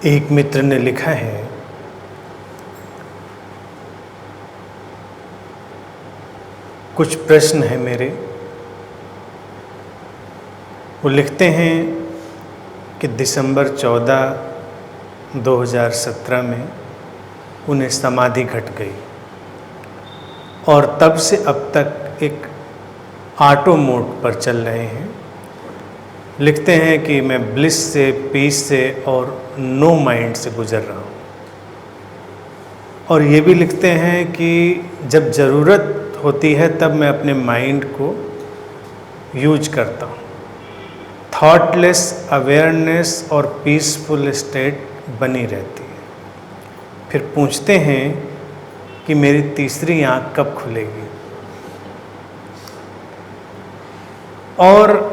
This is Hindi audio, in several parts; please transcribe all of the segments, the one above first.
एक मित्र ने लिखा है, कुछ प्रश्न हैं मेरे। वो लिखते हैं कि दिसंबर 14, 2017 में उन्हें समाधि घट गई और तब से अब तक एक ऑटो मोड पर चल रहे हैं। लिखते हैं कि मैं ब्लिस से, पीस से और नो माइंड से गुजर रहा हूँ। और ये भी लिखते हैं कि जब ज़रूरत होती है तब मैं अपने माइंड को यूज करता हूँ। थॉटलेस अवेयरनेस और पीसफुल स्टेट बनी रहती है। फिर पूछते हैं कि मेरी तीसरी आँख कब खुलेगी। और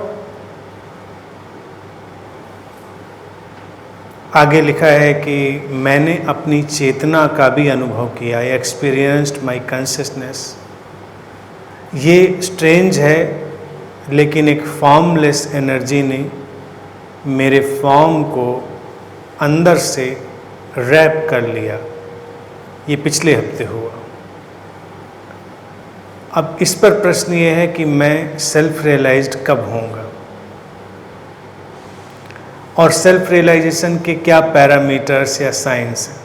आगे लिखा है कि मैंने अपनी चेतना का भी अनुभव किया, एक्सपीरियंस्ड माई कॉन्शियसनेस। ये स्ट्रेंज है, लेकिन एक फॉर्मलेस एनर्जी ने मेरे फॉर्म को अंदर से रैप कर लिया। ये पिछले हफ्ते हुआ। अब इस पर प्रश्न ये है कि मैं सेल्फ रियलाइज्ड कब होऊंगा और सेल्फ रियलाइजेशन के क्या पैरामीटर्स या साइंस हैं।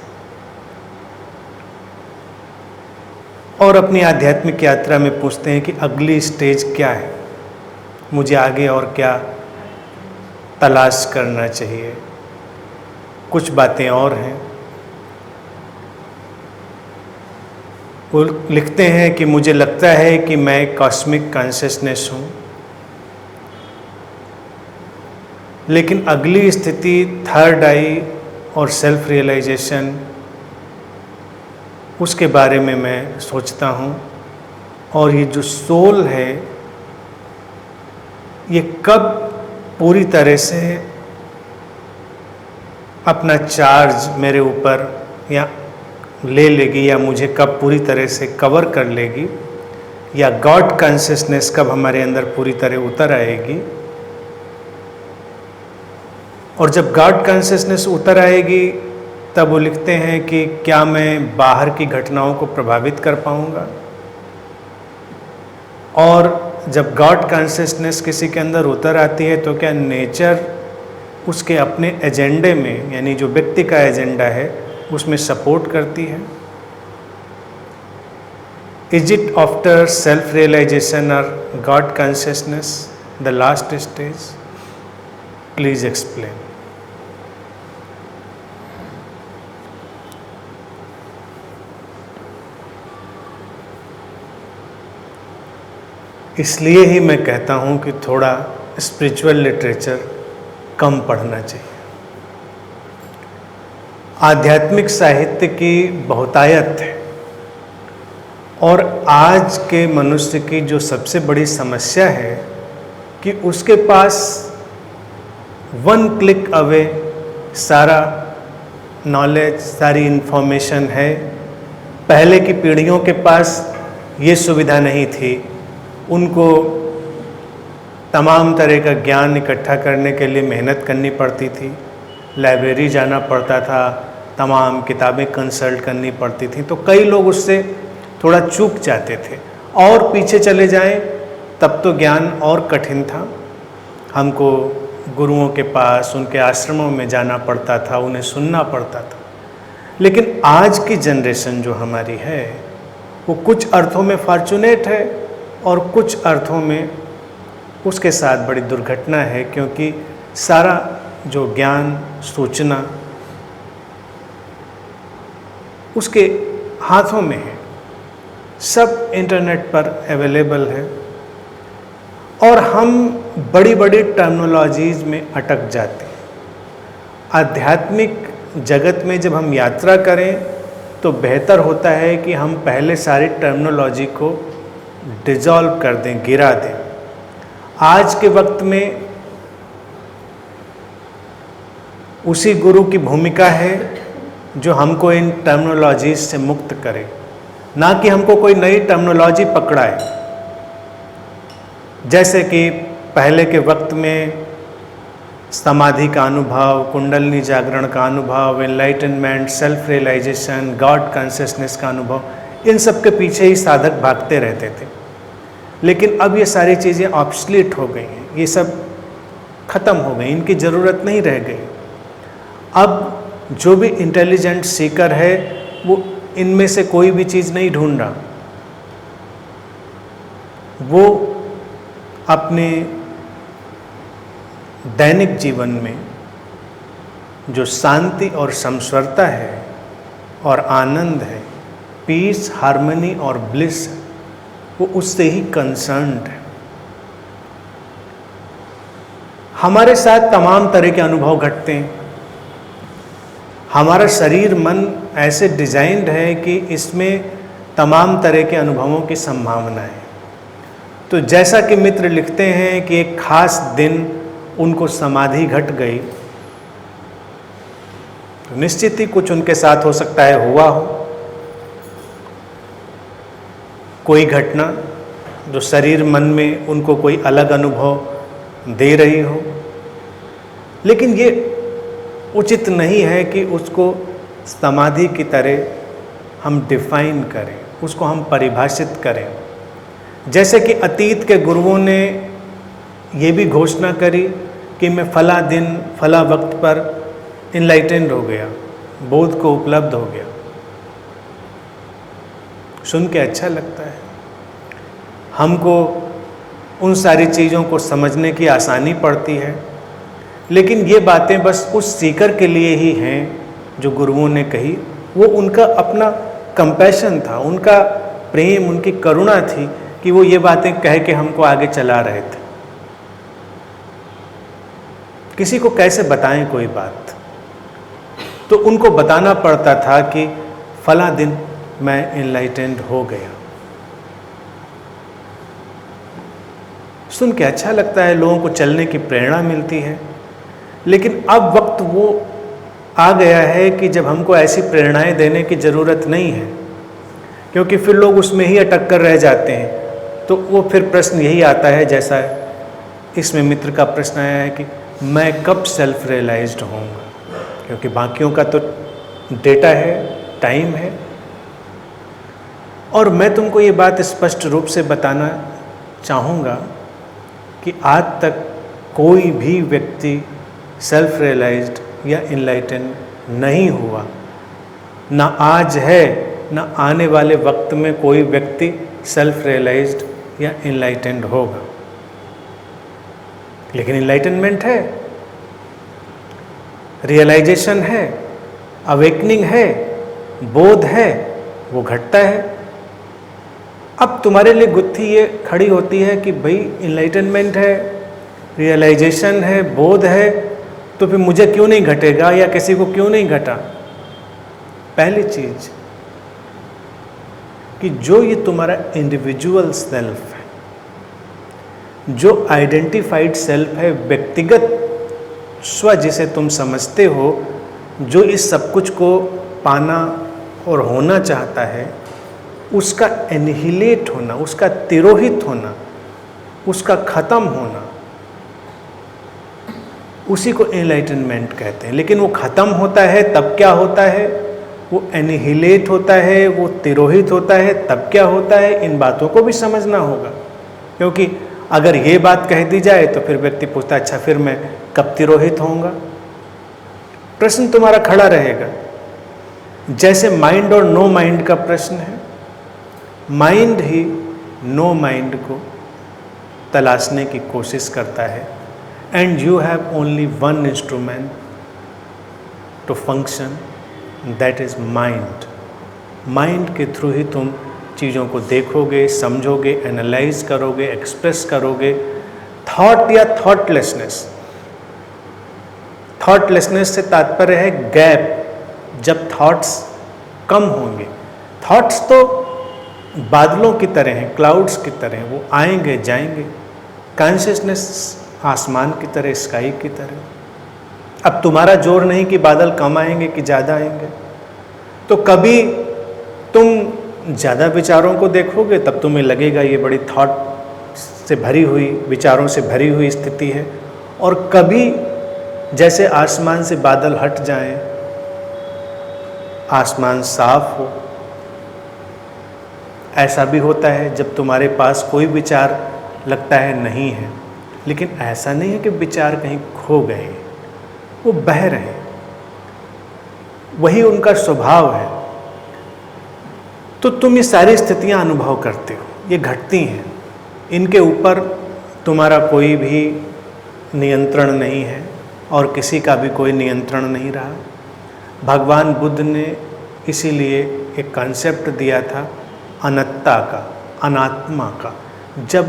और अपनी आध्यात्मिक यात्रा में पूछते हैं कि अगली स्टेज क्या है, मुझे आगे और क्या तलाश करना चाहिए। कुछ बातें और हैं। वो लिखते हैं कि मुझे लगता है कि मैं कॉस्मिक कॉन्शियसनेस हूँ, लेकिन अगली स्थिति थर्ड आई और सेल्फ रियलाइजेशन, उसके बारे में मैं सोचता हूँ। और ये जो सोल है, ये कब पूरी तरह से अपना चार्ज मेरे ऊपर या ले लेगी, या मुझे कब पूरी तरह से कवर कर लेगी, या गॉड कॉन्शियसनेस कब हमारे अंदर पूरी तरह उतर आएगी। और जब गॉड कॉन्शियसनेस उतर आएगी तब वो लिखते हैं कि क्या मैं बाहर की घटनाओं को प्रभावित कर पाऊंगा। और जब गॉड कॉन्शियसनेस किसी के अंदर उतर आती है तो क्या नेचर उसके अपने एजेंडे में, यानी जो व्यक्ति का एजेंडा है, उसमें सपोर्ट करती है। Is it after self realization और God consciousness the last stage? Please explain. इसलिए ही मैं कहता हूँ कि थोड़ा स्पिरिचुअल लिटरेचर कम पढ़ना चाहिए। आध्यात्मिक साहित्य की बहुतायत है, और आज के मनुष्य की जो सबसे बड़ी समस्या है कि उसके पास वन क्लिक अवे सारा नॉलेज, सारी इन्फॉर्मेशन है। पहले की पीढ़ियों के पास ये सुविधा नहीं थी। उनको तमाम तरह का ज्ञान इकट्ठा करने के लिए मेहनत करनी पड़ती थी, लाइब्रेरी जाना पड़ता था, तमाम किताबें कंसल्ट करनी पड़ती थी। तो कई लोग उससे थोड़ा चूक जाते थे। और पीछे चले जाएं तब तो ज्ञान और कठिन था। हमको गुरुओं के पास, उनके आश्रमों में जाना पड़ता था, उन्हें सुनना पड़ता था। लेकिन आज की जनरेशन जो हमारी है, वो कुछ अर्थों में फॉर्चुनेट है और कुछ अर्थों में उसके साथ बड़ी दुर्घटना है, क्योंकि सारा जो ज्ञान, सूचना उसके हाथों में है, सब इंटरनेट पर अवेलेबल है। और हम बड़ी बड़ी टर्मिनोलॉजीज में अटक जाते हैं। आध्यात्मिक जगत में जब हम यात्रा करें तो बेहतर होता है कि हम पहले सारी टर्मिनोलॉजी को डिसॉल्व कर दें, गिरा दें। आज के वक्त में उसी गुरु की भूमिका है जो हमको इन टर्मिनोलॉजीज से मुक्त करे, ना कि हमको कोई नई टर्मिनोलॉजी पकड़ाए। जैसे कि पहले के वक्त में समाधि का अनुभव, कुंडलिनी जागरण का अनुभव, enlightenment, self realisation, God consciousness का अनुभव, इन सब के पीछे ही साधक भागते रहते थे। लेकिन अब ये सारी चीज़ें ऑब्सलीट हो गई हैं, ये सब खत्म हो गई, इनकी ज़रूरत नहीं रह गई। अब जो भी इंटेलिजेंट सीकर है वो इनमें से कोई भी चीज़ नहीं ढूंढ रहा, वो अपने दैनिक जीवन में जो शांति और समस्वरता है और आनंद है, पीस, हार्मनी और ब्लिस, वो उससे ही कंसर्न्ड है। हमारे साथ तमाम तरह के अनुभव घटते हैं। हमारा शरीर मन ऐसे डिजाइन्ड है कि इसमें तमाम तरह के अनुभवों की संभावना है। तो जैसा कि मित्र लिखते हैं कि एक खास दिन उनको समाधि घट गई, तो निश्चित ही कुछ उनके साथ हो सकता है हुआ हो, कोई घटना जो शरीर मन में उनको कोई अलग अनुभव दे रही हो। लेकिन ये उचित नहीं है कि उसको समाधि की तरह हम डिफाइन करें, उसको हम परिभाषित करें। जैसे कि अतीत के गुरुओं ने ये भी घोषणा करी कि मैं फला दिन फला वक्त पर इनलाइटेंड हो गया, बोध को उपलब्ध हो गया। सुन के अच्छा लगता है, हमको उन सारी चीज़ों को समझने की आसानी पड़ती है, लेकिन ये बातें बस उस सीकर के लिए ही हैं जो गुरुओं ने कही। वो उनका अपना कंपैशन था, उनका प्रेम, उनकी करुणा थी कि वो ये बातें कह के हमको आगे चला रहे थे। किसी को कैसे बताएं कोई बात, तो उनको बताना पड़ता था कि फला दिन मैं इनलाइटेंड हो गया। सुन के अच्छा लगता है, लोगों को चलने की प्रेरणा मिलती है। लेकिन अब वक्त वो आ गया है कि जब हमको ऐसी प्रेरणाएं देने की ज़रूरत नहीं है, क्योंकि फिर लोग उसमें ही अटक कर रह जाते हैं। तो वो फिर प्रश्न यही आता है, जैसा इसमें मित्र का प्रश्न आया है कि मैं कब सेल्फ रियलाइज्ड होऊंगा, क्योंकि बाकियों का तो डेटा है, टाइम है। और मैं तुमको ये बात स्पष्ट रूप से बताना चाहूँगा कि आज तक कोई भी व्यक्ति सेल्फ रियलाइज्ड या इनलाइटेंड नहीं हुआ, ना आज है ना आने वाले वक्त में कोई व्यक्ति सेल्फ रियलाइज्ड या इनलाइटेंड होगा। लेकिन इनलाइटनमेंट है, रियलाइजेशन है, अवेकनिंग है, बोध है, वो घटता है। अब तुम्हारे लिए गुत्थी ये खड़ी होती है कि भाई इनलाइटनमेंट है, रियलाइजेशन है, बोध है, तो फिर मुझे क्यों नहीं घटेगा या किसी को क्यों नहीं घटा। पहली चीज कि जो ये तुम्हारा इंडिविजुअल सेल्फ है, जो आइडेंटिफाइड सेल्फ है, व्यक्तिगत स्व जिसे तुम समझते हो, जो इस सब कुछ को पाना और होना चाहता है, उसका एनिहिलेट होना, उसका तिरोहित होना, उसका खत्म होना, उसी को एनलाइटनमेंट कहते हैं। लेकिन वो खत्म होता है तब क्या होता है, वो एनिहिलेट होता है, वो तिरोहित होता है तब क्या होता है, इन बातों को भी समझना होगा। क्योंकि अगर ये बात कह दी जाए तो फिर व्यक्ति पूछता अच्छा फिर मैं कब तिरोहित होऊंगा। प्रश्न तुम्हारा खड़ा रहेगा, जैसे माइंड और नो माइंड का प्रश्न है। माइंड ही नो माइंड को तलाशने की कोशिश करता है, and you have only one instrument to function, that is mind. Mind के थ्रू ही तुम चीज़ों को देखोगे, समझोगे, एनालाइज करोगे, एक्सप्रेस करोगे। थॉट या थॉटलेसनेस, थॉटलेसनेस से तात्पर्य है गैप, जब थॉट्स कम होंगे। थॉट्स तो बादलों की तरह हैं, क्लाउड्स की तरह, वो आएंगे जाएंगे। कॉन्शियसनेस आसमान की तरह, स्काई की तरह। अब तुम्हारा जोर नहीं कि बादल कम आएंगे कि ज़्यादा आएंगे। तो कभी तुम ज़्यादा विचारों को देखोगे तब तुम्हें लगेगा ये बड़ी थॉट से भरी हुई, विचारों से भरी हुई स्थिति है। और कभी जैसे आसमान से बादल हट जाएं, आसमान साफ हो। ऐसा भी होता है जब तुम्हारे पास कोई विचार लगता है नहीं है, लेकिन ऐसा नहीं है कि विचार कहीं खो गए, वो बह रहे हैं, वही उनका स्वभाव है। तो तुम ये सारी स्थितियां अनुभव करते हो, ये घटती हैं, इनके ऊपर तुम्हारा कोई भी नियंत्रण नहीं है और किसी का भी कोई नियंत्रण नहीं रहा। भगवान बुद्ध ने इसीलिए एक कॉन्सेप्ट दिया था अनत्ता का, अनात्मा का। जब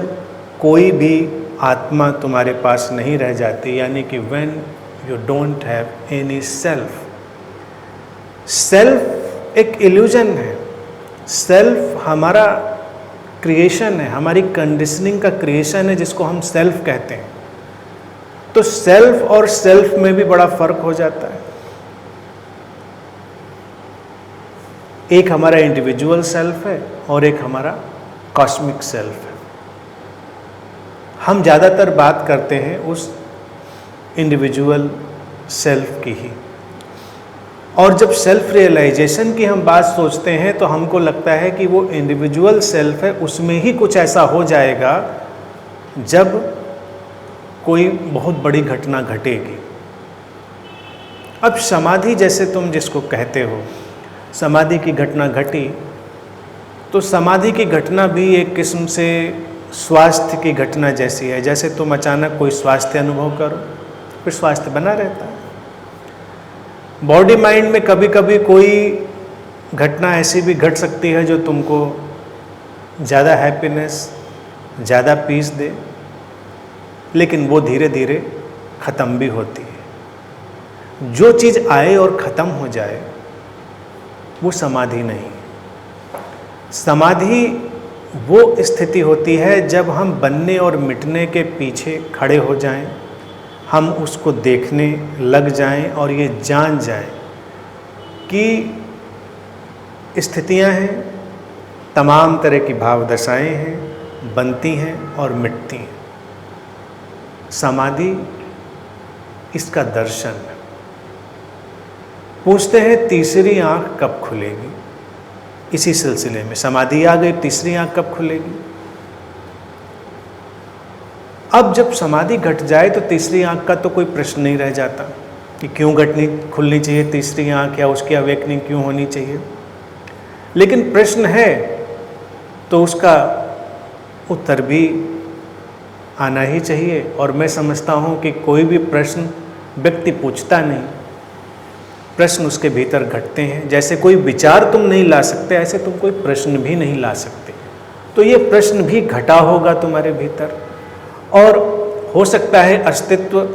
कोई भी आत्मा तुम्हारे पास नहीं रह जाती, यानी कि when you don't have any self. Self एक इल्यूजन है, सेल्फ हमारा क्रिएशन है, हमारी कंडीशनिंग का क्रिएशन है, जिसको हम सेल्फ कहते हैं। तो सेल्फ और सेल्फ में भी बड़ा फर्क हो जाता है। एक हमारा इंडिविजुअल सेल्फ है और एक हमारा कॉस्मिक सेल्फ है। हम ज़्यादातर बात करते हैं उस इंडिविजुअल सेल्फ की ही, और जब सेल्फ रियलाइजेशन की हम बात सोचते हैं तो हमको लगता है कि वो इंडिविजुअल सेल्फ है, उसमें ही कुछ ऐसा हो जाएगा जब कोई बहुत बड़ी घटना घटेगी। अब समाधि जैसे तुम जिसको कहते हो, समाधि की घटना घटी, तो समाधि की घटना भी एक किस्म से स्वास्थ्य की घटना जैसी है। जैसे तुम अचानक कोई स्वास्थ्य अनुभव करो, फिर स्वास्थ्य बना रहता है। बॉडी माइंड में कभी कभी कोई घटना ऐसी भी घट सकती है जो तुमको ज़्यादा हैप्पीनेस, ज़्यादा पीस दे, लेकिन वो धीरे धीरे ख़त्म भी होती है। जो चीज़ आए और ख़त्म हो जाए वो समाधि नहीं। समाधि वो स्थिति होती है जब हम बनने और मिटने के पीछे खड़े हो जाएं, हम उसको देखने लग जाएं और ये जान जाएं कि स्थितियां हैं, तमाम तरह की भाव दशाएं हैं, बनती हैं और मिटती हैं। समाधि इसका दर्शन है। पूछते हैं तीसरी आंख कब खुलेगी? इसी सिलसिले में समाधि आ गई, तीसरी आंख कब खुलेगी? अब जब समाधि घट जाए तो तीसरी आंख का तो कोई प्रश्न नहीं रह जाता कि क्यों खुलनी चाहिए तीसरी आंख, या उसकी अवेकनिंग क्यों होनी चाहिए। लेकिन प्रश्न है तो उसका उत्तर भी आना ही चाहिए। और मैं समझता हूँ कि कोई भी प्रश्न व्यक्ति पूछता नहीं, प्रश्न उसके भीतर घटते हैं। जैसे कोई विचार तुम नहीं ला सकते, ऐसे तुम कोई प्रश्न भी नहीं ला सकते। तो ये प्रश्न भी घटा होगा तुम्हारे भीतर, और हो सकता है अस्तित्व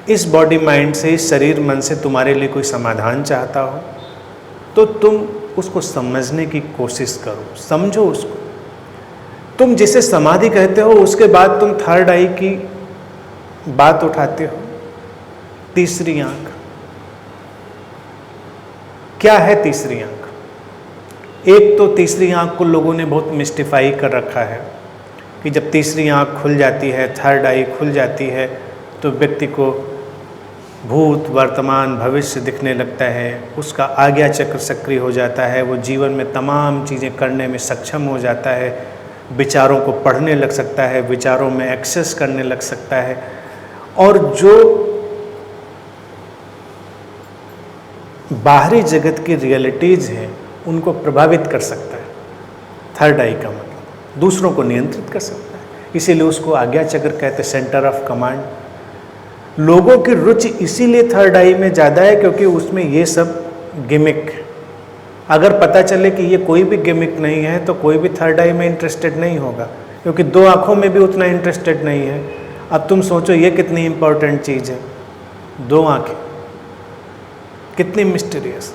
इस बॉडी माइंड से, इस शरीर मन से तुम्हारे लिए कोई समाधान चाहता हो, तो तुम उसको समझने की कोशिश करो, समझो उसको। तुम जिसे समाधि कहते हो उसके बाद तुम थर्ड आई की बात उठाते हो, तीसरी आंख। क्या है तीसरी आंख? एक तो तीसरी आंख को लोगों ने बहुत मिस्टिफाई कर रखा है कि जब तीसरी आंख खुल जाती है, थर्ड आई खुल जाती है, तो व्यक्ति को भूत, वर्तमान, भविष्य दिखने लगता है, उसका आज्ञा चक्र सक्रिय हो जाता है, वो जीवन में तमाम चीज़ें करने में सक्षम हो जाता है, विचारों को पढ़ने लग सकता है, विचारों में एक्सेस करने लग सकता है, और जो बाहरी जगत की रियलिटीज़ हैं उनको प्रभावित कर सकता है। थर्ड आई का मतलब दूसरों को नियंत्रित कर सकता है, इसीलिए उसको आज्ञा चक्र कहते हैं, सेंटर ऑफ कमांड। लोगों की रुचि इसीलिए थर्ड आई में ज़्यादा है क्योंकि उसमें ये सब गिमिक, अगर पता चले कि ये कोई भी गिमिक नहीं है तो कोई भी थर्ड आई में इंटरेस्टेड नहीं होगा, क्योंकि दो आँखों में भी उतना इंटरेस्टेड नहीं है। अब तुम सोचो ये कितनी इम्पोर्टेंट चीज़ है, दो आँखें, कितनी मिस्टीरियस,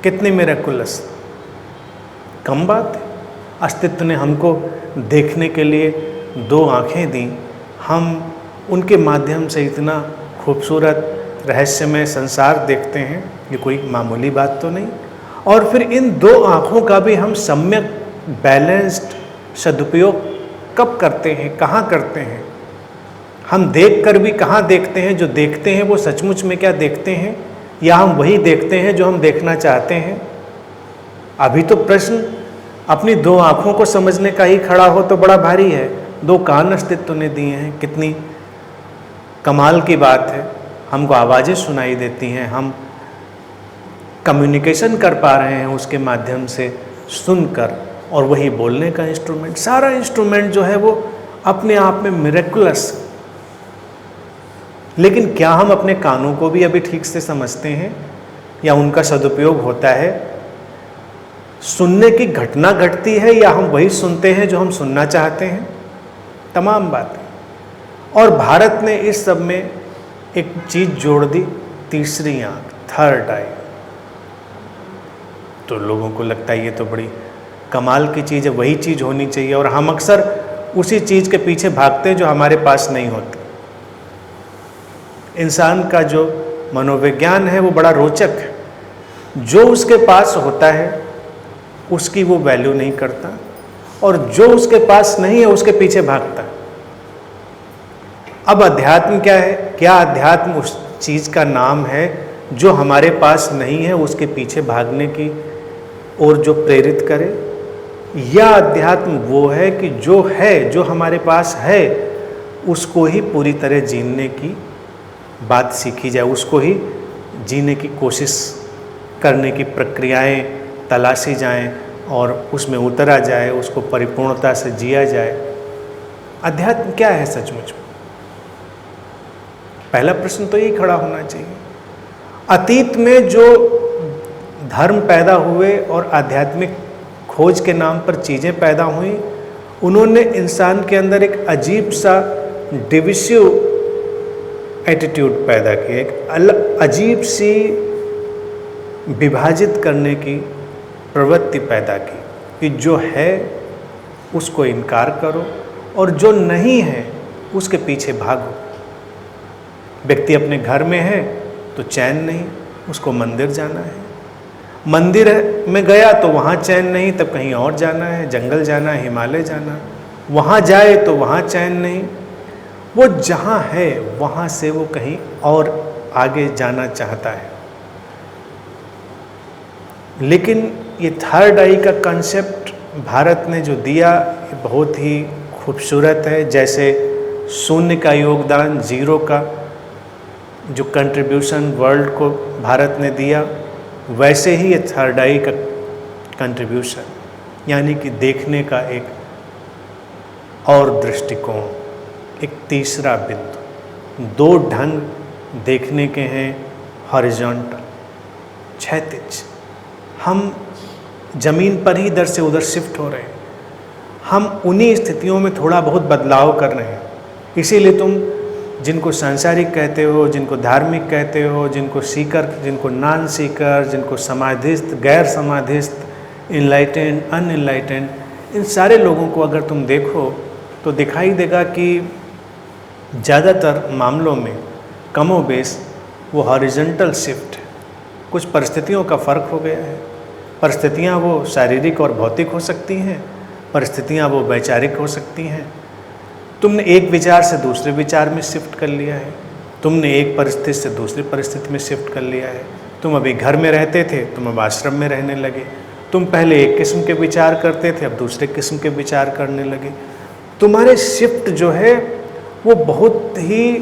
कितनी मिरेकुलस। कम बात है, अस्तित्व ने हमको देखने के लिए दो आँखें दी, हम उनके माध्यम से इतना खूबसूरत रहस्यमय संसार देखते हैं, ये कोई मामूली बात तो नहीं। और फिर इन दो आँखों का भी हम सम्यक बैलेंस्ड सदुपयोग कब करते हैं, कहाँ करते हैं, हम देख कर भी कहाँ देखते हैं? जो देखते हैं वो सचमुच में क्या देखते हैं, या हम वही देखते हैं जो हम देखना चाहते हैं? अभी तो प्रश्न अपनी दो आँखों को समझने का ही खड़ा हो तो बड़ा भारी है। दो कान अस्तित्व ने दिए हैं, कितनी कमाल की बात है। हमको आवाज़ें सुनाई देती हैं, हम कम्युनिकेशन कर पा रहे हैं उसके माध्यम से सुनकर, और वही बोलने का इंस्ट्रूमेंट, सारा इंस्ट्रूमेंट जो है वो अपने आप में मिरेकुलस। लेकिन क्या हम अपने कानों को भी अभी ठीक से समझते हैं, या उनका सदुपयोग होता है? सुनने की घटना घटती है, या हम वही सुनते हैं जो हम सुनना चाहते हैं? तमाम बातें। और भारत ने इस सब में एक चीज़ जोड़ दी, तीसरी आंख, थर्ड आई। तो लोगों को लगता है ये तो बड़ी कमाल की चीज़ है, वही चीज़ होनी चाहिए, और हम अक्सर उसी चीज़ के पीछे भागते हैं जो हमारे पास नहीं होती। इंसान का जो मनोविज्ञान है वो बड़ा रोचक है। जो उसके पास होता है उसकी वो वैल्यू नहीं करता, और जो उसके पास नहीं है उसके पीछे भागता है। अब अध्यात्म क्या है? क्या अध्यात्म उस चीज़ का नाम है जो हमारे पास नहीं है उसके पीछे भागने की और जो प्रेरित करे? या अध्यात्म वो है कि जो है, जो हमारे पास है, उसको ही पूरी तरह जीने की बात सीखी जाए, उसको ही जीने की कोशिश करने की प्रक्रियाएं तलाशी जाएं और उसमें उतरा जाए, उसको परिपूर्णता से जिया जाए। अध्यात्म क्या है सचमुच में? पहला प्रश्न तो यही खड़ा होना चाहिए। अतीत में जो धर्म पैदा हुए और आध्यात्मिक खोज के नाम पर चीज़ें पैदा हुई, उन्होंने इंसान के अंदर एक अजीब सा डिविसिव एटीट्यूड पैदा किया, एक अजीब सी विभाजित करने की प्रवृत्ति पैदा की कि जो है उसको इनकार करो और जो नहीं है उसके पीछे भागो। व्यक्ति अपने घर में है तो चैन नहीं, उसको मंदिर जाना है। मंदिर में गया तो वहाँ चैन नहीं, तब कहीं और जाना है, जंगल जाना है, हिमालय जाना, वहाँ जाए तो वहाँ चैन नहीं। वो जहाँ है वहाँ से वो कहीं और आगे जाना चाहता है। लेकिन ये थर्ड आई का कंसेप्ट भारत ने जो दिया ये बहुत ही खूबसूरत है। जैसे शून्य का योगदान, जीरो का जो कंट्रीब्यूशन वर्ल्ड को भारत ने दिया, वैसे ही ये थर्ड आई का कंट्रीब्यूशन, यानी कि देखने का एक और दृष्टिकोण, एक तीसरा बिंदु। दो ढंग देखने के हैं, हॉरिजॉन्टल, क्षैतिज। हम जमीन पर ही इधर से उधर शिफ्ट हो रहे हैं, हम उन्हीं स्थितियों में थोड़ा बहुत बदलाव कर रहे हैं। इसीलिए तुम जिनको सांसारिक कहते हो, जिनको धार्मिक कहते हो, जिनको सीकर, जिनको नॉन सीकर, जिनको समाधिस्थ, गैर समाधिस्थ, इनलाइटेंड, अनइनलाइटेंड, इन सारे लोगों को अगर तुम देखो तो दिखाई देगा कि ज़्यादातर मामलों में कमोबेश वो हॉरिजॉन्टल शिफ्ट है। कुछ परिस्थितियों का फ़र्क हो गया है। परिस्थितियाँ वो शारीरिक और भौतिक हो सकती हैं, परिस्थितियाँ वो वैचारिक हो सकती हैं। तुमने एक विचार से दूसरे विचार में शिफ्ट कर लिया है, तुमने एक परिस्थिति से दूसरी परिस्थिति में शिफ्ट कर लिया है। तुम अभी घर में रहते थे, तुम अब आश्रम में रहने लगे। तुम पहले एक किस्म के विचार करते थे, अब दूसरे किस्म के विचार करने लगे। तुम्हारे शिफ्ट जो है वो बहुत ही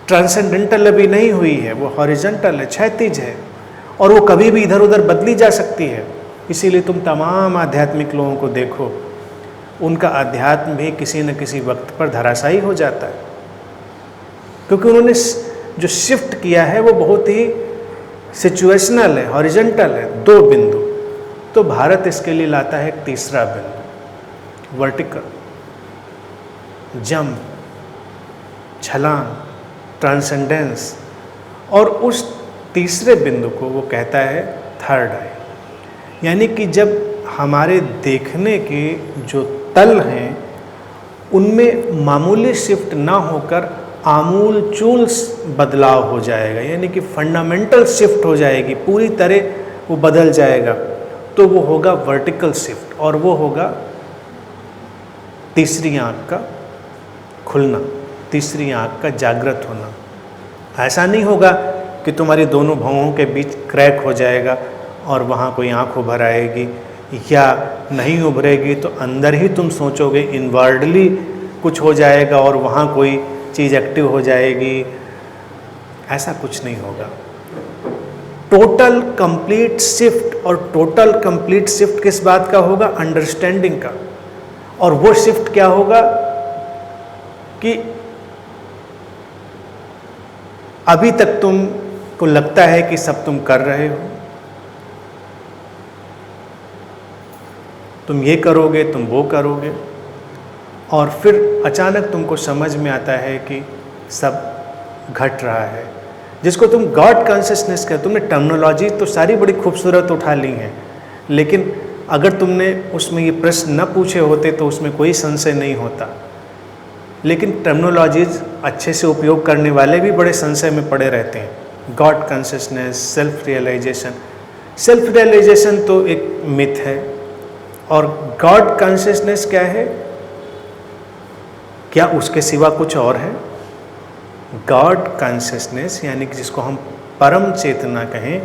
ट्रांसेंडेंटल अभी नहीं हुई है, वो हॉरिजॉन्टल है, क्षैतिज है, और वो कभी भी इधर उधर बदली जा सकती है। इसीलिए तुम तमाम आध्यात्मिक लोगों को देखो, उनका अध्यात्म भी किसी न किसी वक्त पर धराशायी हो जाता है, क्योंकि उन्होंने जो शिफ्ट किया है वो बहुत ही सिचुएशनल है, हॉरिजॉन्टल है, दो बिंदु। तो भारत इसके लिए लाता है एक तीसरा बिंदु, वर्टिकल, जंप, छलांग, ट्रांसेंडेंस, और उस तीसरे बिंदु को वो कहता है थर्ड आई। यानी कि जब हमारे देखने के जो तल हैं उनमें मामूली शिफ्ट ना होकर आमूल चूल बदलाव हो जाएगा, यानी कि फंडामेंटल शिफ्ट हो जाएगी, पूरी तरह वो बदल जाएगा, तो वो होगा वर्टिकल शिफ्ट, और वो होगा तीसरी आंख का खुलना। तीसरी आँख का जागृत होना। ऐसा नहीं होगा कि तुम्हारी दोनों भौहों के बीच क्रैक हो जाएगा और वहाँ कोई आँख उभर आएगी, या नहीं उभरेगी तो अंदर ही तुम सोचोगे, इनवर्डली कुछ हो जाएगा और वहाँ कोई चीज़ एक्टिव हो जाएगी। ऐसा कुछ नहीं होगा। टोटल कंप्लीट शिफ्ट, और टोटल कंप्लीट शिफ्ट किस बात का होगा? अंडरस्टैंडिंग का। और वो शिफ्ट क्या होगा कि अभी तक तुमको लगता है कि सब तुम कर रहे हो, तुम ये करोगे, तुम वो करोगे, और फिर अचानक तुमको समझ में आता है कि सब घट रहा है, जिसको तुम गॉड कॉन्शियसनेस कहते। तुमने टर्मिनोलॉजी तो सारी बड़ी खूबसूरत उठा ली हैं, लेकिन अगर तुमने उसमें ये प्रश्न न पूछे होते तो उसमें कोई संशय नहीं होता। लेकिन टर्मिनोलॉजीज अच्छे से उपयोग करने वाले भी बड़े संशय में पड़े रहते हैं। God consciousness, self realisation. Self realisation तो एक मिथ है, और गॉड कॉन्शियसनेस क्या है? क्या उसके सिवा कुछ और है? गॉड कॉन्शियसनेस यानी कि जिसको हम परम चेतना कहें,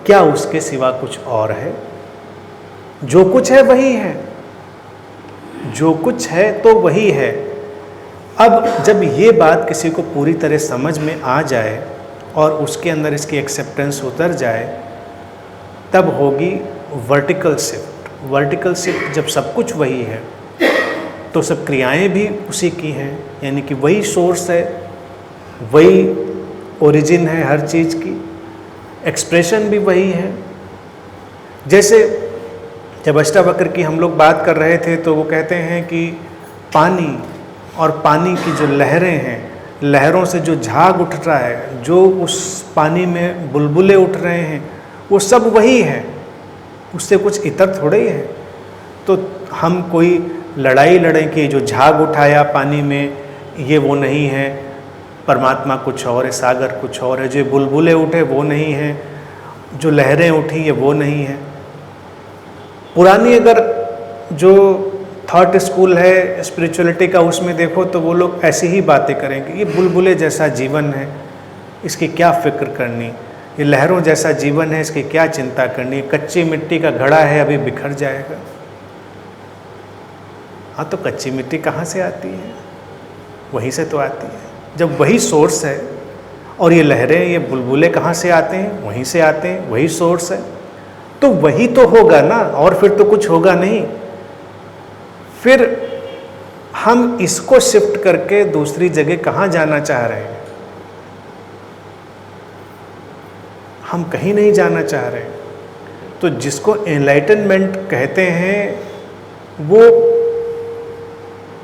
क्या उसके सिवा कुछ और है? जो कुछ है वही है, जो कुछ है तो वही है। अब जब ये बात किसी को पूरी तरह समझ में आ जाए और उसके अंदर इसकी एक्सेप्टेंस उतर जाए, तब होगी वर्टिकल शिफ्ट। वर्टिकल शिफ्ट जब सब कुछ वही है तो सब क्रियाएं भी उसी की हैं, यानी कि वही सोर्स है, वही ओरिजिन है हर चीज़ की, एक्सप्रेशन भी वही है। जैसे जब अष्टावक्र की हम लोग बात कर रहे थे तो वो कहते हैं कि पानी और पानी की जो लहरें हैं, लहरों से जो झाग उठ रहा है, जो उस पानी में बुलबुले उठ रहे हैं, वो सब वही है, उससे कुछ इतर थोड़े ही है। तो हम कोई लड़ाई लड़ें कि जो झाग उठाया पानी में ये वो नहीं है, परमात्मा कुछ और है, सागर कुछ और है, जो बुलबुले उठे वो नहीं है, जो लहरें उठी ये वो नहीं है। पुरानी अगर जो थॉट स्कूल है स्पिरिचुअलिटी का, उसमें देखो तो वो लोग ऐसी ही बातें करेंगे, ये बुलबुले जैसा जीवन है, इसकी क्या फिक्र करनी, ये लहरों जैसा जीवन है, इसकी क्या चिंता करनी, कच्ची मिट्टी का घड़ा है, अभी बिखर जाएगा। हाँ, तो कच्ची मिट्टी कहाँ से आती है? वहीं से तो आती है। जब वही सोर्स है, और ये लहरें, ये बुलबुले कहाँ से आते हैं? वहीं से आते हैं, वही सोर्स है, तो वही तो होगा ना, और फिर तो कुछ होगा नहीं। फिर हम इसको शिफ्ट करके दूसरी जगह कहाँ जाना चाह रहे हैं? हम कहीं नहीं जाना चाह रहे। तो जिसको एनलाइटनमेंट कहते हैं वो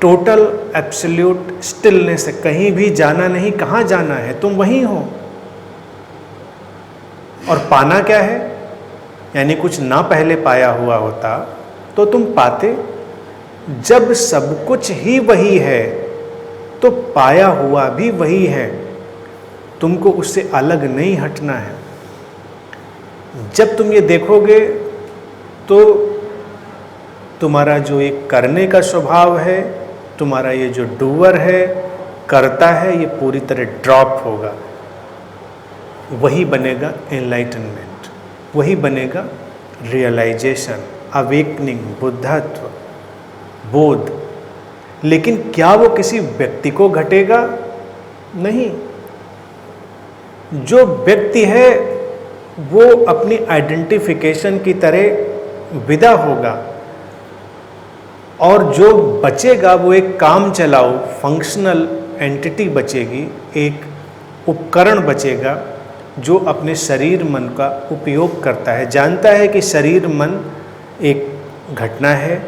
टोटल एब्सोल्यूट स्टिलनेस है, कहीं भी जाना नहीं। कहाँ जाना है? तुम वहीं हो। और पाना क्या है? यानी कुछ ना पहले पाया हुआ होता तो तुम पाते। जब सब कुछ ही वही है तो पाया हुआ भी वही है, तुमको उससे अलग नहीं हटना है। जब तुम ये देखोगे तो तुम्हारा जो एक करने का स्वभाव है, तुम्हारा ये जो डूअर है, करता है, ये पूरी तरह ड्रॉप होगा। वही बनेगा एनलाइटनमेंट, वही बनेगा रियलाइजेशन, अवेकनिंग, बुद्धत्व, बोध। लेकिन क्या वो किसी व्यक्ति को घटेगा? नहीं। जो व्यक्ति है वो अपनी आइडेंटिफिकेशन की तरह विदा होगा, और जो बचेगा वो एक काम चलाओ फंक्शनल एंटिटी बचेगी, एक उपकरण बचेगा जो अपने शरीर मन का उपयोग करता है, जानता है कि शरीर मन एक घटना है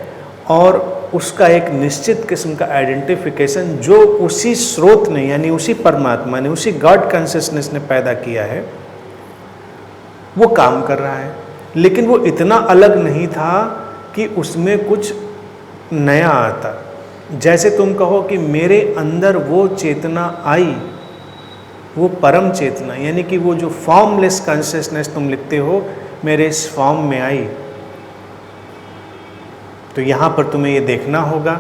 और उसका एक निश्चित किस्म का आइडेंटिफिकेशन जो उसी स्रोत ने, यानी उसी परमात्मा ने, उसी गॉड कॉन्शियसनेस ने पैदा किया है, वो काम कर रहा है। लेकिन वो इतना अलग नहीं था कि उसमें कुछ नया आता। जैसे तुम कहो कि मेरे अंदर वो चेतना आई, वो परम चेतना, यानी कि वो जो फॉर्मलेस कॉन्शियसनेस तुम लिखते हो, मेरे इस फॉर्म में आई। तो यहाँ पर तुम्हें ये देखना होगा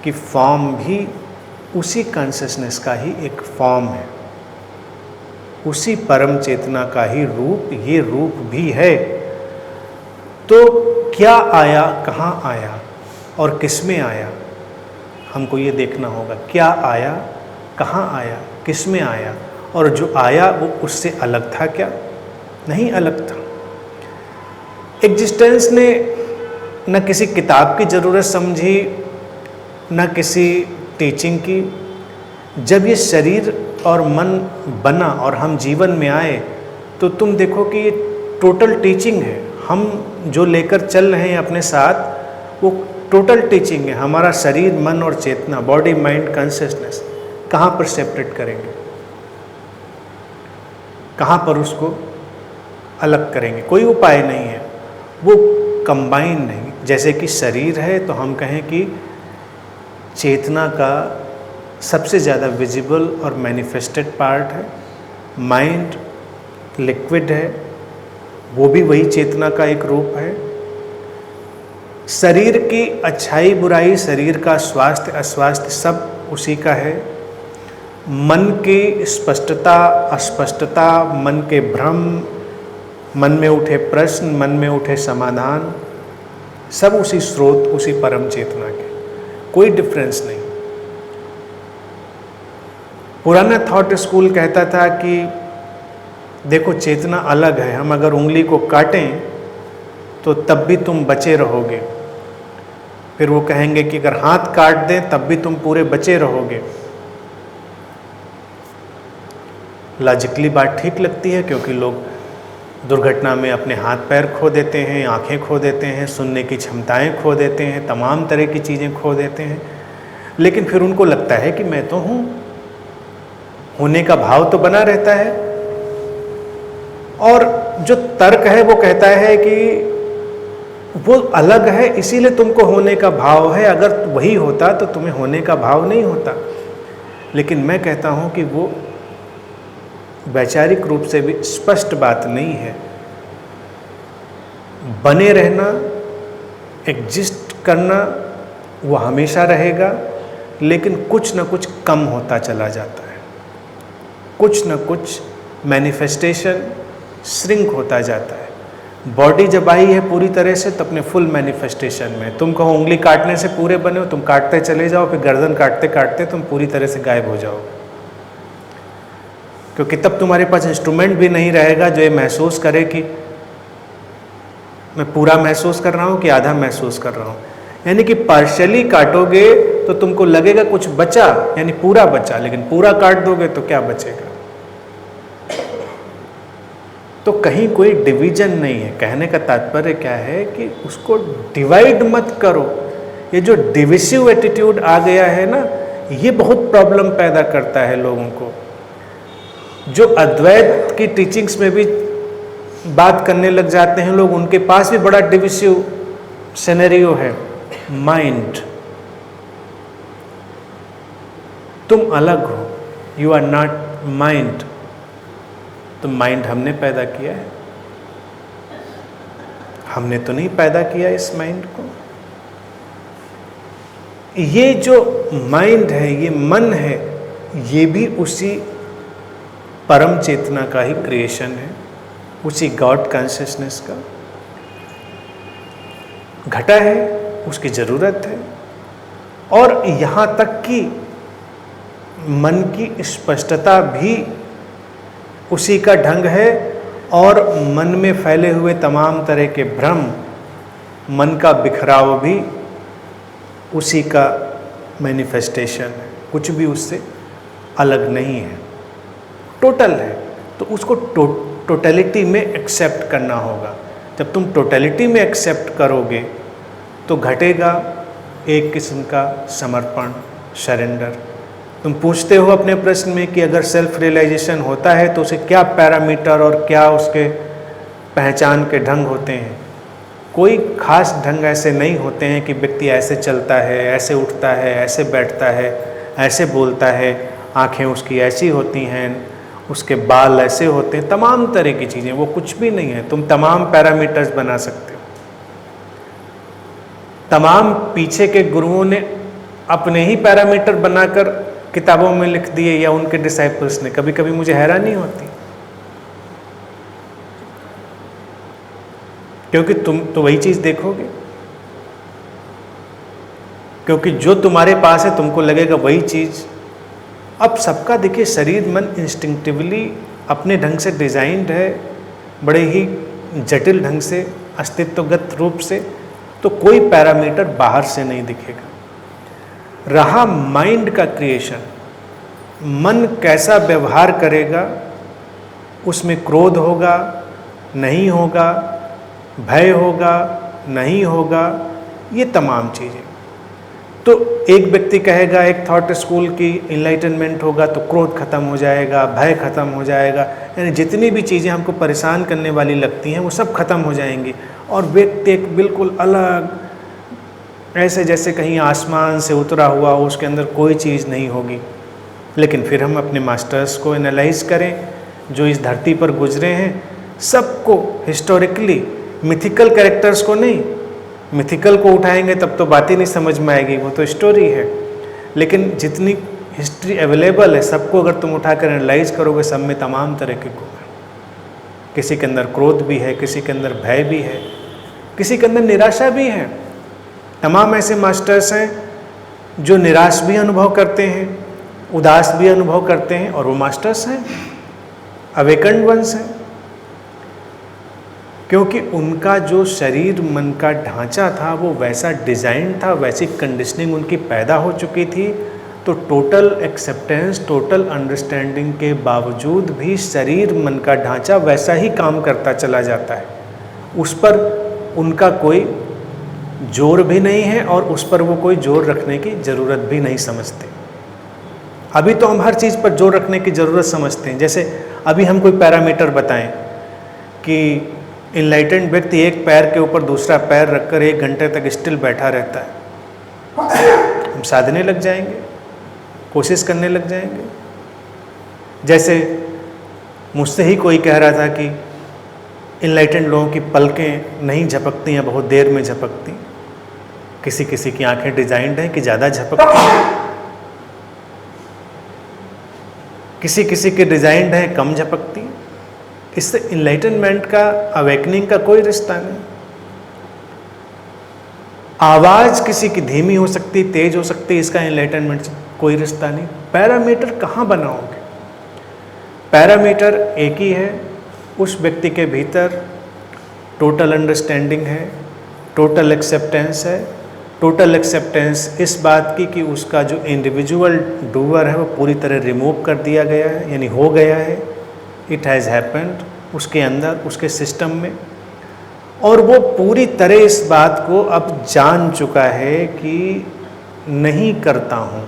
कि फॉर्म भी उसी कॉन्शियसनेस का ही एक फॉर्म है, उसी परम चेतना का ही रूप ये रूप भी है। तो क्या आया, कहाँ आया और किस में आया, हमको ये देखना होगा। क्या आया, कहाँ आया, किस में आया, और जो आया वो उससे अलग था क्या? नहीं अलग था। एग्जिस्टेंस ने न किसी किताब की ज़रूरत समझी, न किसी टीचिंग की। जब ये शरीर और मन बना और हम जीवन में आए तो तुम देखो कि ये टोटल टीचिंग है। हम जो लेकर चल रहे हैं अपने साथ वो टोटल टीचिंग है। हमारा शरीर, मन और चेतना, बॉडी, माइंड, कॉन्शियसनेस कहाँ पर सेपरेट करेंगे, कहाँ पर उसको अलग करेंगे? कोई उपाय नहीं है, वो कंबाइन नहीं। जैसे कि शरीर है तो हम कहें कि चेतना का सबसे ज़्यादा विजिबल और मैनिफेस्टेड पार्ट है। माइंड लिक्विड है, वो भी वही चेतना का एक रूप है। शरीर की अच्छाई बुराई, शरीर का स्वास्थ्य अस्वास्थ्य सब उसी का है। मन की स्पष्टता अस्पष्टता, मन के भ्रम, मन में उठे प्रश्न, मन में उठे समाधान, सब उसी स्रोत, उसी परम चेतना के, कोई डिफरेंस नहीं। पुराना थॉट स्कूल कहता था कि देखो चेतना अलग है, हम अगर उंगली को काटें तो तब भी तुम बचे रहोगे। फिर वो कहेंगे कि अगर हाथ काट दें तब भी तुम पूरे बचे रहोगे। लॉजिकली बात ठीक लगती है, क्योंकि लोग दुर्घटना में अपने हाथ पैर खो देते हैं, आंखें खो देते हैं, सुनने की क्षमताएं खो देते हैं, तमाम तरह की चीज़ें खो देते हैं। लेकिन फिर उनको लगता है कि मैं तो हूँ, होने का भाव तो बना रहता है। और जो तर्क है वो कहता है कि वो अलग है इसीलिए तुमको होने का भाव है, अगर वही होता तो तुम्हें होने का भाव नहीं होता। लेकिन मैं कहता हूँ कि वो वैचारिक रूप से भी स्पष्ट बात नहीं है। बने रहना, एग्जिस्ट करना वो हमेशा रहेगा, लेकिन कुछ न कुछ कम होता चला जाता है, कुछ न कुछ मैनिफेस्टेशन श्रिंक होता जाता है। बॉडी जब आई है पूरी तरह से तो अपने फुल मैनिफेस्टेशन में, तुम कहो उंगली काटने से पूरे बने हो, तुम काटते चले जाओ, फिर गर्दन काटते काटते तुम पूरी तरह से गायब हो जाओ, क्योंकि तब तुम्हारे पास इंस्ट्रूमेंट भी नहीं रहेगा जो ये महसूस करे कि मैं पूरा महसूस कर रहा हूँ कि आधा महसूस कर रहा हूँ। यानी कि पार्शियली काटोगे तो तुमको लगेगा कुछ बचा, यानी पूरा बचा, लेकिन पूरा काट दोगे तो क्या बचेगा? तो कहीं कोई डिवीजन नहीं है। कहने का तात्पर्य क्या है कि उसको डिवाइड मत करो। ये जो डिविसिव एटीट्यूड आ गया है ना, ये बहुत प्रॉब्लम पैदा करता है लोगों को। जो अद्वैत की टीचिंग्स में भी बात करने लग जाते हैं लोग, उनके पास भी बड़ा डिविसिव सिनेरियो है। माइंड, तुम अलग हो, यू आर नॉट माइंड। तो माइंड हमने पैदा किया है, हमने तो नहीं पैदा किया इस माइंड को। ये जो माइंड है, ये मन है, ये भी उसी परम चेतना का ही क्रिएशन है, उसी गॉड कॉन्शियसनेस का। घटा है, उसकी ज़रूरत है। और यहाँ तक कि मन की स्पष्टता भी उसी का ढंग है, और मन में फैले हुए तमाम तरह के भ्रम, मन का बिखराव भी उसी का मैनिफेस्टेशन है। कुछ भी उससे अलग नहीं है, टोटल है। तो उसको टोटलिटी में एक्सेप्ट करना होगा। जब तुम टोटलिटी में एक्सेप्ट करोगे तो घटेगा एक किस्म का समर्पण, सरेंडर। तुम पूछते हो अपने प्रश्न में कि अगर सेल्फ रियलाइजेशन होता है तो उसे क्या पैरामीटर और क्या उसके पहचान के ढंग होते हैं? कोई खास ढंग ऐसे नहीं होते हैं कि व्यक्ति ऐसे चलता है, ऐसे उठता है, ऐसे बैठता है, ऐसे बोलता है, आँखें उसकी ऐसी होती हैं, उसके बाल ऐसे होते हैं, तमाम तरह की चीज़ें। वो कुछ भी नहीं है। तुम तमाम पैरामीटर्स बना सकते हो। तमाम पीछे के गुरुओं ने अपने ही पैरामीटर बनाकर किताबों में लिख दिए या उनके डिसाइपल्स ने, कभी कभी मुझे हैरानी होती, क्योंकि तुम तो वही चीज देखोगे, क्योंकि जो तुम्हारे पास है तुमको लगेगा वही चीज। अब सबका देखिए शरीर मन इंस्टिंक्टिवली अपने ढंग से डिजाइंड है, बड़े ही जटिल ढंग से, अस्तित्वगत रूप से, तो कोई पैरामीटर बाहर से नहीं दिखेगा। रहा माइंड का क्रिएशन, मन कैसा व्यवहार करेगा, उसमें क्रोध होगा नहीं होगा, भय होगा नहीं होगा, ये तमाम चीज़ें। तो एक व्यक्ति कहेगा एक थॉट स्कूल की इनलाइटनमेंट होगा तो क्रोध खत्म हो जाएगा, भय खत्म हो जाएगा, यानी जितनी भी चीज़ें हमको परेशान करने वाली लगती हैं वो सब खत्म हो जाएंगी, और व्यक्ति एक बिल्कुल अलग, ऐसे जैसे कहीं आसमान से उतरा हुआ हो, उसके अंदर कोई चीज़ नहीं होगी। लेकिन फिर हम अपने मास्टर्स को एनालाइज करें जो इस धरती पर गुजरे हैं, सबको हिस्टोरिकली, मिथिकल कैरेक्टर्स को नहीं, मिथिकल को उठाएंगे तब तो बात ही नहीं समझ में आएगी, वो तो स्टोरी है। लेकिन जितनी हिस्ट्री अवेलेबल है सबको अगर तुम उठाकर एनालाइज करोगे, सब में तमाम तरह के गुण हैं। किसी के अंदर क्रोध भी है, किसी के अंदर भय भी है, किसी के अंदर निराशा भी है। तमाम ऐसे मास्टर्स हैं जो निराश भी अनुभव करते हैं, उदास भी अनुभव करते हैं, और वो मास्टर्स हैं, अवेकन्ड वंस हैं, क्योंकि उनका जो शरीर मन का ढांचा था वो वैसा डिज़ाइन था, वैसी कंडीशनिंग उनकी पैदा हो चुकी थी। तो टोटल एक्सेप्टेंस, टोटल अंडरस्टैंडिंग के बावजूद भी शरीर मन का ढांचा वैसा ही काम करता चला जाता है, उस पर उनका कोई जोर भी नहीं है और उस पर वो कोई जोर रखने की ज़रूरत भी नहीं समझते। अभी तो हम हर चीज़ पर जोर रखने की ज़रूरत समझते हैं। जैसे अभी हम कोई पैरामीटर बताएं कि इनलाइटेंड व्यक्ति एक पैर के ऊपर दूसरा पैर रखकर 1 घंटे तक स्टिल बैठा रहता है, हम साधने लग जाएंगे, कोशिश करने लग जाएंगे। जैसे मुझसे ही कोई कह रहा था कि इनलाइटेंड लोगों की पलकें नहीं झपकती हैं, बहुत देर में झपकती, किसी किसी की आंखें डिजाइंड हैं कि ज़्यादा झपकती हैं, किसी किसी के डिजाइंड हैं कम झपकती। इससे इनलाइटनमेंट का, अवेकनिंग का कोई रिश्ता नहीं। आवाज़ किसी की धीमी हो सकती, तेज हो सकती, इसका इनलाइटनमेंट से कोई रिश्ता नहीं। पैरामीटर कहाँ बनाओगे? पैरामीटर एक ही है, उस व्यक्ति के भीतर टोटल अंडरस्टैंडिंग है, टोटल एक्सेप्टेंस है। टोटल एक्सेप्टेंस इस बात की कि उसका जो इंडिविजुअल डूअर है वो पूरी तरह रिमूव कर दिया गया है, यानी हो गया है, इट हैज़ हैपेंड उसके अंदर, उसके सिस्टम में, और वो पूरी तरह इस बात को अब जान चुका है कि नहीं करता हूँ,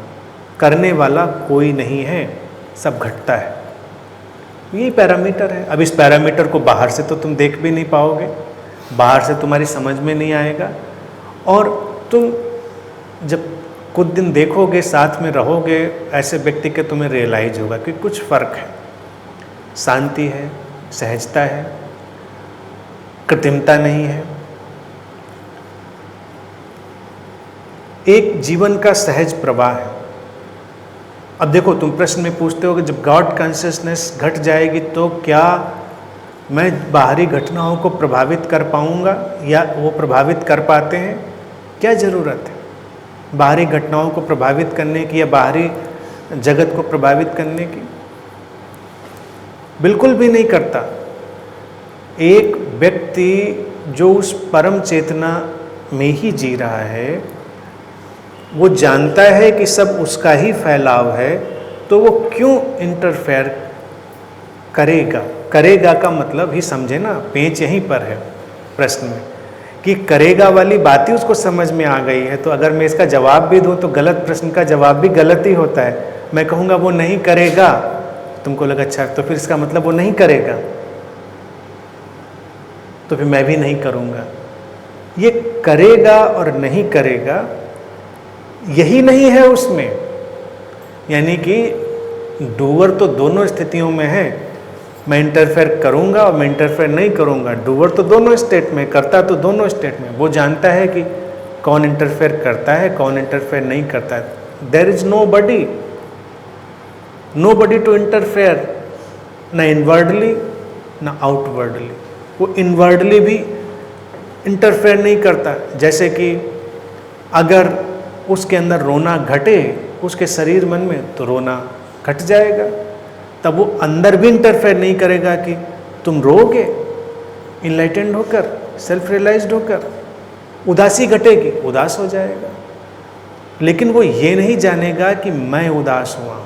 करने वाला कोई नहीं है, सब घटता है। यही पैरामीटर है। अब इस पैरामीटर को बाहर से तो तुम देख भी नहीं पाओगे, बाहर से तुम्हारी समझ में नहीं आएगा, और तुम जब कुछ दिन देखोगे, साथ में रहोगे ऐसे व्यक्ति के, तुम्हें रियलाइज होगा कि कुछ फ़र्क है, शांति है, सहजता है, कृत्रिमता नहीं है, एक जीवन का सहज प्रवाह है। अब देखो, तुम प्रश्न में पूछते हो कि जब गॉड कॉन्शियसनेस घट जाएगी तो क्या मैं बाहरी घटनाओं को प्रभावित कर पाऊंगा, या वो प्रभावित कर पाते हैं? क्या ज़रूरत है बाहरी घटनाओं को प्रभावित करने की या बाहरी जगत को प्रभावित करने की? बिल्कुल भी नहीं करता। एक व्यक्ति जो उस परम चेतना में ही जी रहा है, वो जानता है कि सब उसका ही फैलाव है, तो वो क्यों इंटरफेयर करेगा? करेगा का मतलब ही समझे ना, पेंच यहीं पर है प्रश्न में, कि करेगा वाली बात ही उसको समझ में आ गई है। तो अगर मैं इसका जवाब भी दूं तो गलत प्रश्न का जवाब भी गलत ही होता है। मैं कहूँगा वो नहीं करेगा, तुमको लगा अच्छा तो फिर इसका मतलब वो नहीं करेगा, तो फिर मैं भी नहीं करूँगा। ये करेगा और नहीं करेगा यही नहीं है उसमें, यानी कि डूअर तो दोनों स्थितियों में है। मैं इंटरफेयर करूंगा और मैं इंटरफेयर नहीं करूंगा। डूअर तो दोनों स्टेट में, करता तो दोनों स्टेट में। वो जानता है कि कौन इंटरफेयर करता है, कौन इंटरफेयर नहीं करता है। There is no body nobody to interfere, ना इनवर्डली ना आउटवर्डली। वो इनवर्डली भी इंटरफेयर नहीं करता। जैसे कि अगर उसके अंदर रोना घटे उसके शरीर मन में, तो रोना घट जाएगा। तब वो अंदर भी इंटरफेयर नहीं करेगा कि तुम रोगे, इनलाइटेंड होकर, सेल्फ रियलाइज्ड होकर। उदासी घटेगी, उदास हो जाएगा, लेकिन वो ये नहीं जानेगा कि मैं उदास हुआ हूँ।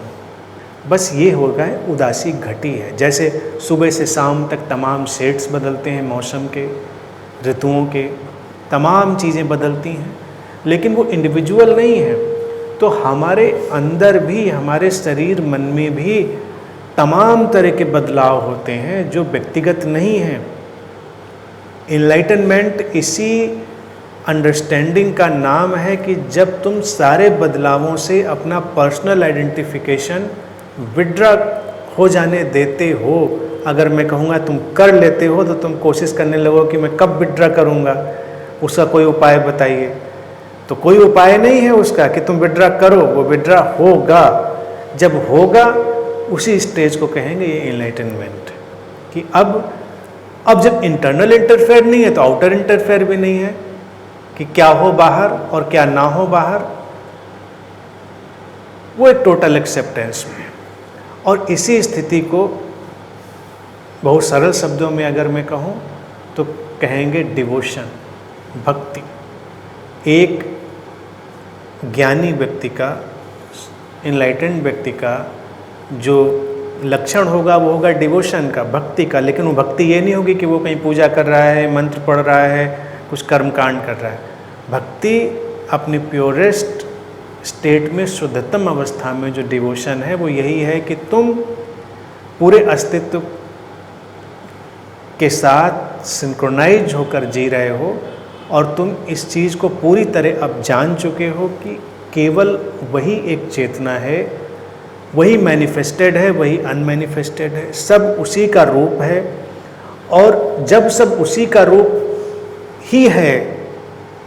बस ये होगा उदासी घटी है। जैसे सुबह से शाम तक तमाम शेड्स बदलते हैं, मौसम के, ऋतुओं के, तमाम चीज़ें बदलती हैं, लेकिन वो इंडिविजुअल नहीं है। तो हमारे अंदर भी, हमारे शरीर मन में भी तमाम तरह के बदलाव होते हैं जो व्यक्तिगत नहीं हैं। इनलाइटनमेंट इसी अंडरस्टैंडिंग का नाम है कि जब तुम सारे बदलावों से अपना पर्सनल आइडेंटिफिकेशन विड्रा हो जाने देते हो। अगर मैं कहूँगा तुम कर लेते हो, तो तुम कोशिश करने लगो कि मैं कब विड्रा करूँगा, उसका कोई उपाय बताइए। तो कोई उपाय नहीं है उसका कि तुम विड्रा करो, वो विड्रा होगा। जब होगा उसी स्टेज को कहेंगे ये एनलाइटनमेंट, कि अब जब इंटरनल इंटरफेयर नहीं है तो आउटर इंटरफेयर भी नहीं है, कि क्या हो बाहर और क्या ना हो बाहर, वो एक टोटल एक्सेप्टेंस में। और इसी स्थिति को बहुत सरल शब्दों में अगर मैं कहूँ तो कहेंगे डिवोशन, भक्ति। एक ज्ञानी व्यक्ति का, इनलाइटेंड व्यक्ति का जो लक्षण होगा वो होगा डिवोशन का, भक्ति का। लेकिन वो भक्ति ये नहीं होगी कि वो कहीं पूजा कर रहा है, मंत्र पढ़ रहा है, कुछ कर्म कांड कर रहा है। भक्ति अपनी प्योरेस्ट स्टेट में, शुद्धतम अवस्था में जो डिवोशन है वो यही है कि तुम पूरे अस्तित्व के साथ सिंक्रोनाइज होकर जी रहे हो और तुम इस चीज़ को पूरी तरह अब जान चुके हो कि केवल वही एक चेतना है, वही मैनिफेस्टेड है, वही अनमैनिफेस्टेड है, सब उसी का रूप है। और जब सब उसी का रूप ही है,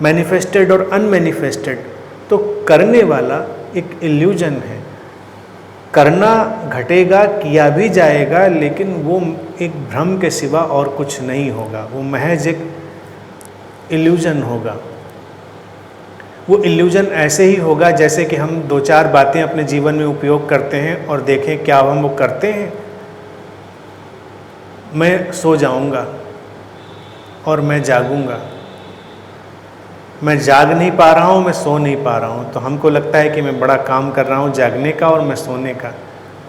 मैनिफेस्टेड और अनमैनिफेस्टेड, तो करने वाला एक इल्यूजन है। करना घटेगा, किया भी जाएगा, लेकिन वो एक भ्रम के सिवा और कुछ नहीं होगा, वो महज एक इल्यूजन होगा। वो इल्यूजन ऐसे ही होगा जैसे कि हम दो चार बातें अपने जीवन में उपयोग करते हैं और देखें क्या हम वो करते हैं। मैं सो जाऊंगा और मैं जागूंगा, मैं जाग नहीं पा रहा हूँ, मैं सो नहीं पा रहा हूँ, तो हमको लगता है कि मैं बड़ा काम कर रहा हूँ जागने का और मैं सोने का,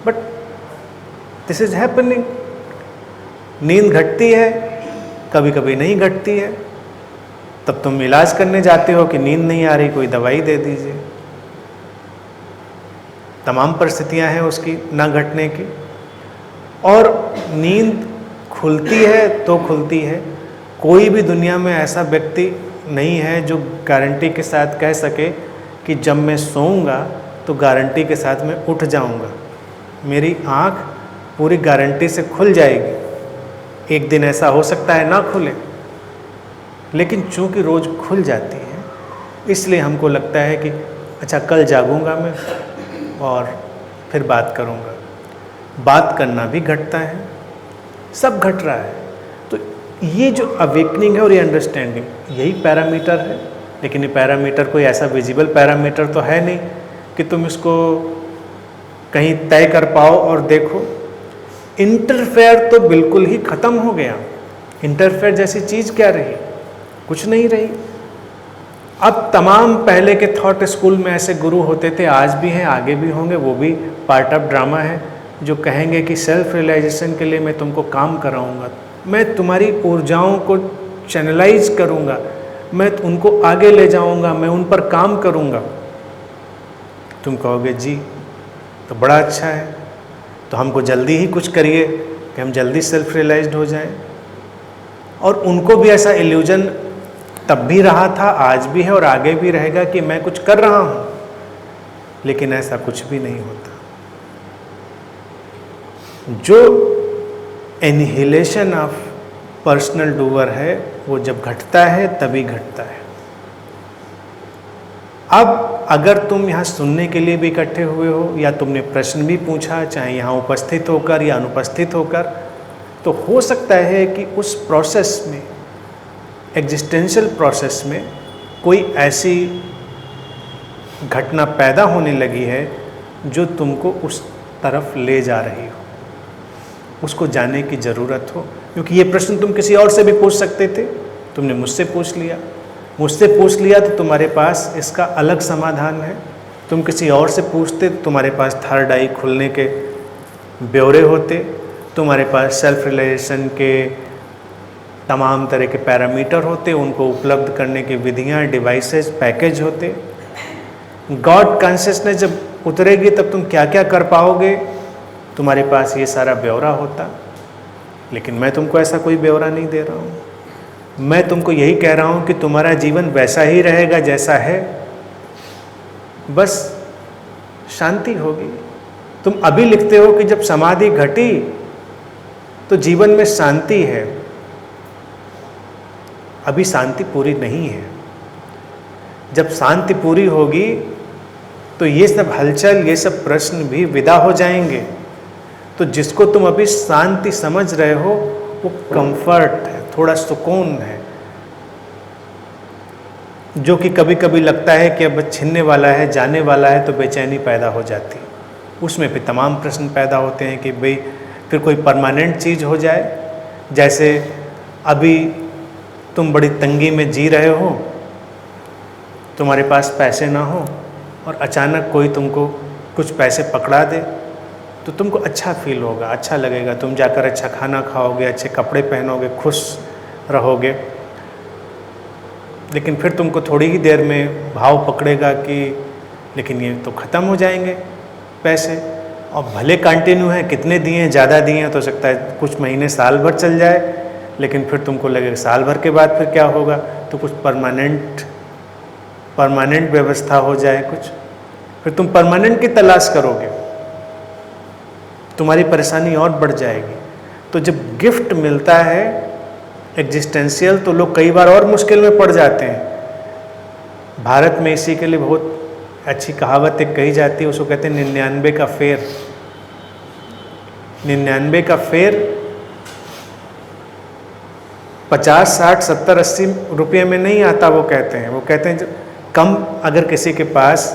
बट दिस इज हैपनिंग। नींद घटती है, कभी कभी नहीं घटती है, तब तुम इलाज करने जाते हो कि नींद नहीं आ रही, कोई दवाई दे दीजिए। तमाम परिस्थितियां हैं उसकी ना घटने की। और नींद खुलती है तो खुलती है। कोई भी दुनिया में ऐसा व्यक्ति नहीं है जो गारंटी के साथ कह सके कि जब मैं सोऊंगा तो गारंटी के साथ मैं उठ जाऊंगा, मेरी आँख पूरी गारंटी से खुल जाएगी। एक दिन ऐसा हो सकता है ना खुले, लेकिन चूंकि रोज़ खुल जाती है इसलिए हमको लगता है कि अच्छा कल जागूंगा मैं और फिर बात करूंगा। बात करना भी घटता है, सब घट रहा है। तो ये जो अवेकनिंग है और ये अंडरस्टैंडिंग, यही पैरामीटर है। लेकिन ये पैरामीटर कोई ऐसा विजिबल पैरामीटर तो है नहीं कि तुम इसको कहीं तय कर पाओ और देखो। इंटरफेयर तो बिल्कुल ही ख़त्म हो गया। इंटरफेयर जैसी चीज़ क्या रही? कुछ नहीं रही। अब तमाम पहले के थॉट स्कूल में ऐसे गुरु होते थे, आज भी हैं, आगे भी होंगे, वो भी पार्ट ऑफ ड्रामा है, जो कहेंगे कि सेल्फ रियलाइजेशन के लिए मैं तुमको काम कराऊंगा, मैं तुम्हारी ऊर्जाओं को चैनलाइज करूंगा, मैं उनको आगे ले जाऊंगा, मैं उन पर काम करूंगा। तुम कहोगे जी तो बड़ा अच्छा है, तो हमको जल्दी ही कुछ करिए कि हम जल्दी सेल्फ रियलाइज्ड हो जाएं। और उनको भी ऐसा इल्यूजन तब भी रहा था, आज भी है और आगे भी रहेगा कि मैं कुछ कर रहा हूँ, लेकिन ऐसा कुछ भी नहीं होता। जो एनिहिलेशन ऑफ पर्सनल डूअर है वो जब घटता है तभी घटता है। अब अगर तुम यहाँ सुनने के लिए भी इकट्ठे हुए हो या तुमने प्रश्न भी पूछा, चाहे यहाँ उपस्थित होकर या अनुपस्थित होकर, तो हो सकता है कि उस प्रोसेस में, एग्जिस्टेंशियल प्रोसेस में, कोई ऐसी घटना पैदा होने लगी है जो तुमको उस तरफ ले जा रही हो, उसको जानने की ज़रूरत हो। क्योंकि ये प्रश्न तुम किसी और से भी पूछ सकते थे, तुमने मुझसे पूछ लिया तो तुम्हारे पास इसका अलग समाधान है। तुम किसी और से पूछते तो तुम्हारे पास थर्ड आई खुलने के ब्यौरे होते, तुम्हारे पास सेल्फ रियलाइजेशन के तमाम तरह के पैरामीटर होते, उनको उपलब्ध करने की विधियाँ, डिवाइसेस, पैकेज होते। गॉड कॉन्शियसनेस जब उतरेगी तब तुम क्या क्या कर पाओगे, तुम्हारे पास ये सारा ब्यौरा होता। लेकिन मैं तुमको ऐसा कोई ब्यौरा नहीं दे रहा हूँ। मैं तुमको यही कह रहा हूँ कि तुम्हारा जीवन वैसा ही रहेगा जैसा है, बस शांति होगी। तुम अभी लिखते हो कि जब समाधि घटी तो जीवन में शांति है। अभी शांति पूरी नहीं है। जब शांति पूरी होगी तो ये सब हलचल, ये सब प्रश्न भी विदा हो जाएंगे। तो जिसको तुम अभी शांति समझ रहे हो वो कंफर्ट है, थोड़ा सुकून है, जो कि कभी कभी लगता है कि अब छिनने वाला है, जाने वाला है, तो बेचैनी पैदा हो जाती है। उसमें फिर तमाम प्रश्न पैदा होते हैं कि भाई फिर कोई परमानेंट चीज़ हो जाए। जैसे अभी तुम बड़ी तंगी में जी रहे हो, तुम्हारे पास पैसे ना हो और अचानक कोई तुमको कुछ पैसे पकड़ा दे तो तुमको अच्छा फील होगा, अच्छा लगेगा। तुम जाकर अच्छा खाना खाओगे, अच्छे कपड़े पहनोगे, खुश रहोगे। लेकिन फिर तुमको थोड़ी ही देर में भाव पकड़ेगा कि लेकिन ये तो ख़त्म हो जाएंगे पैसे, और भले कंटिन्यू है, कितने दिए हैं, ज़्यादा दिए हैं, तो हो सकता है कुछ महीने, साल भर चल जाए। लेकिन फिर तुमको लगेगा साल भर के बाद फिर क्या होगा, तो कुछ परमानेंट व्यवस्था हो जाए कुछ, फिर तुम परमानेंट की तलाश करोगे, तुम्हारी परेशानी और बढ़ जाएगी। तो जब गिफ्ट मिलता है एग्जिस्टेंशियल तो लोग कई बार और मुश्किल में पड़ जाते हैं। भारत में इसी के लिए बहुत अच्छी कहावत एक कही जाती है, उसको कहते हैं 99 का फेर। 99 का फेर 50, 60, 70, 80 रुपये में नहीं आता। वो कहते हैं जब कम, अगर किसी के पास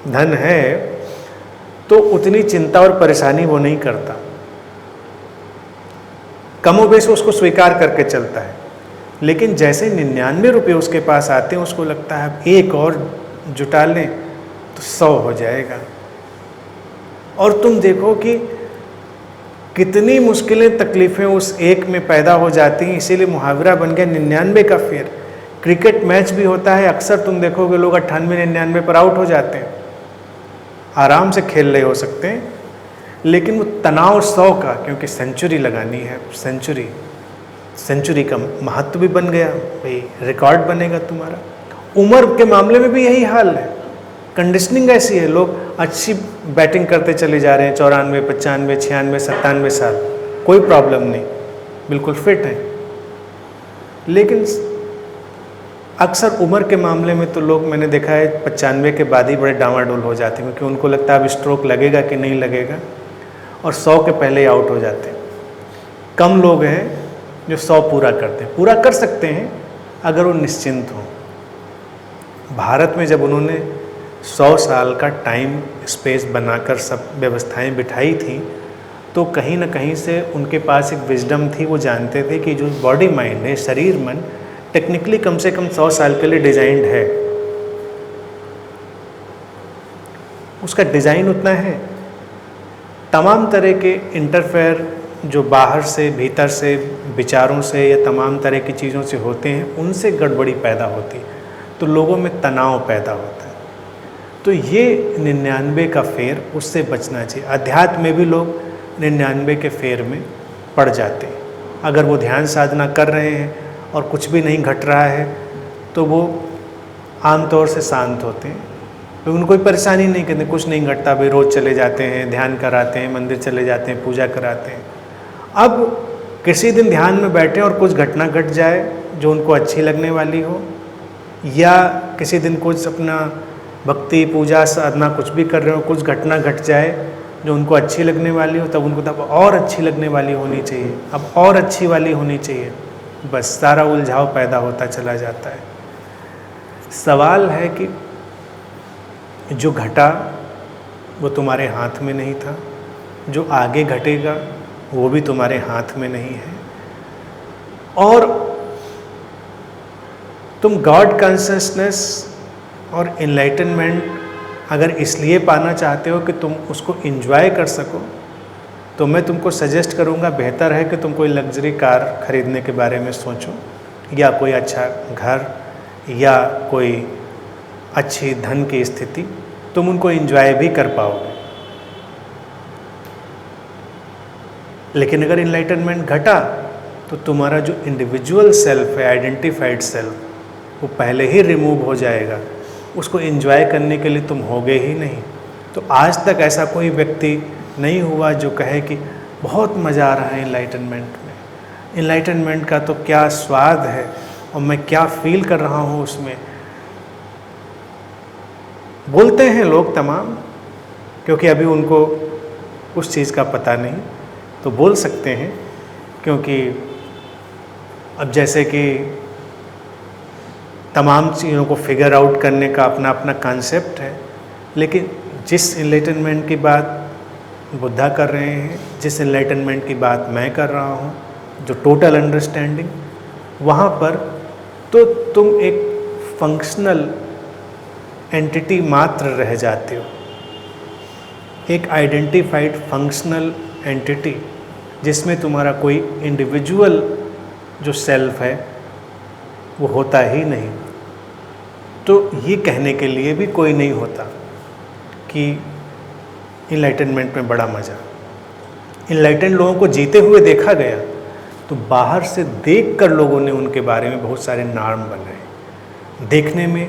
धन है तो उतनी चिंता और परेशानी वो नहीं करता, कमोबेश उसको स्वीकार करके चलता है। लेकिन जैसे 99 रुपये उसके पास आते हैं, उसको लगता है अब एक और जुटा लें तो 100 हो जाएगा। और तुम देखो कि कितनी मुश्किलें, तकलीफ़ें उस एक में पैदा हो जाती हैं। इसीलिए मुहावरा बन गया 99 का फेर। क्रिकेट मैच भी होता है, अक्सर तुम देखोगे लोग 98, 99 पर आउट हो जाते हैं, आराम से खेल रहे हो सकते हैं, लेकिन वो तनाव 100 का, क्योंकि सेंचुरी लगानी है। सेंचुरी का महत्व भी बन गया, भाई रिकॉर्ड बनेगा तुम्हारा। उम्र के मामले में भी यही हाल है, कंडीशनिंग ऐसी है, लोग अच्छी बैटिंग करते चले जा रहे हैं, 94, 95, 96, 97 साल, कोई प्रॉब्लम नहीं, बिल्कुल फिट हैं। लेकिन अक्सर उम्र के मामले में तो लोग, मैंने देखा है 95 के बाद ही बड़े डामाडोल हो जाते हैं, क्योंकि उनको लगता है अब स्ट्रोक लगेगा कि नहीं लगेगा, और 100 के पहले ही आउट हो जाते हैं। कम लोग हैं जो 100 पूरा करते हैं, पूरा कर सकते हैं अगर वो निश्चिंत हों। भारत में जब उन्होंने 100 साल का टाइम स्पेस बनाकर सब व्यवस्थाएं बिठाई थी, तो कहीं ना कहीं से उनके पास एक विजडम थी। वो जानते थे कि जो बॉडी माइंड है, शरीर मन, टेक्निकली कम से कम 100 साल के लिए डिजाइंड है, उसका डिज़ाइन उतना है। तमाम तरह के इंटरफेयर जो बाहर से, भीतर से, विचारों से या तमाम तरह की चीज़ों से होते हैं, उनसे गड़बड़ी पैदा होती है, तो लोगों में तनाव पैदा होता है। तो ये 99 का फेर, उससे बचना चाहिए। अध्यात्म में भी लोग 99 के फेर में पड़ जाते हैं। अगर वो ध्यान साधना कर रहे हैं और कुछ भी नहीं घट रहा है तो वो आमतौर से शांत होते हैं, तो उनको कोई परेशानी नहीं करते, कुछ नहीं घटता, भाई रोज़ चले जाते हैं, ध्यान कराते हैं, मंदिर चले जाते हैं, पूजा कराते हैं। अब किसी दिन ध्यान में बैठे और कुछ घटना घट जाए जो उनको अच्छी लगने वाली हो, या किसी दिन कुछ अपना भक्ति पूजा साधना कुछ भी कर रहे हो, कुछ घटना घट जाए जो उनको अच्छी लगने वाली हो, तब उनको तब और अच्छी लगने वाली होनी चाहिए, अब और अच्छी वाली होनी चाहिए, बस सारा उलझाव पैदा होता चला जाता है। सवाल है कि जो घटा वो तुम्हारे हाथ में नहीं था, जो आगे घटेगा वो भी तुम्हारे हाथ में नहीं है, और तुम गॉड कॉन्शियसनेस और इनलाइटनमेंट अगर इसलिए पाना चाहते हो कि तुम उसको एंजॉय कर सको, तो मैं तुमको सजेस्ट करूंगा बेहतर है कि तुम कोई लग्जरी कार खरीदने के बारे में सोचो, या कोई अच्छा घर, या कोई अच्छी धन की स्थिति, तुम उनको एंजॉय भी कर पाओगे। लेकिन अगर इनलाइटनमेंट घटा तो तुम्हारा जो इंडिविजुअल सेल्फ है, आइडेंटिफाइड सेल्फ, वो पहले ही रिमूव हो जाएगा, उसको एंजॉय करने के लिए तुम होगे ही नहीं। तो आज तक ऐसा कोई व्यक्ति नहीं हुआ जो कहे कि बहुत मज़ा आ रहा है इनलाइटनमेंट में, इनलाइटनमेंट का तो क्या स्वाद है और मैं क्या फील कर रहा हूँ उसमें। बोलते हैं लोग तमाम, क्योंकि अभी उनको उस चीज़ का पता नहीं, तो बोल सकते हैं, क्योंकि अब जैसे कि तमाम चीज़ों को फिगर आउट करने का अपना अपना कॉन्सेप्ट है, लेकिन जिस इनलाइटनमेंट की बात बुद्धा कर रहे हैं, जिस इनलाइटनमेंट की बात मैं कर रहा हूँ, जो टोटल अंडरस्टैंडिंग, वहाँ पर तो तुम एक फंक्शनल एंटिटी मात्र रह जाते हो, एक आइडेंटिफाइड फंक्शनल एंटिटी, जिसमें तुम्हारा कोई इंडिविजुअल जो सेल्फ है वो होता ही नहीं। तो ये कहने के लिए भी कोई नहीं होता कि इनलाइटनमेंट में बड़ा मज़ा। इनलाइटन लोगों को जीते हुए देखा गया, तो बाहर से देखकर लोगों ने उनके बारे में बहुत सारे नाम बनाए, देखने में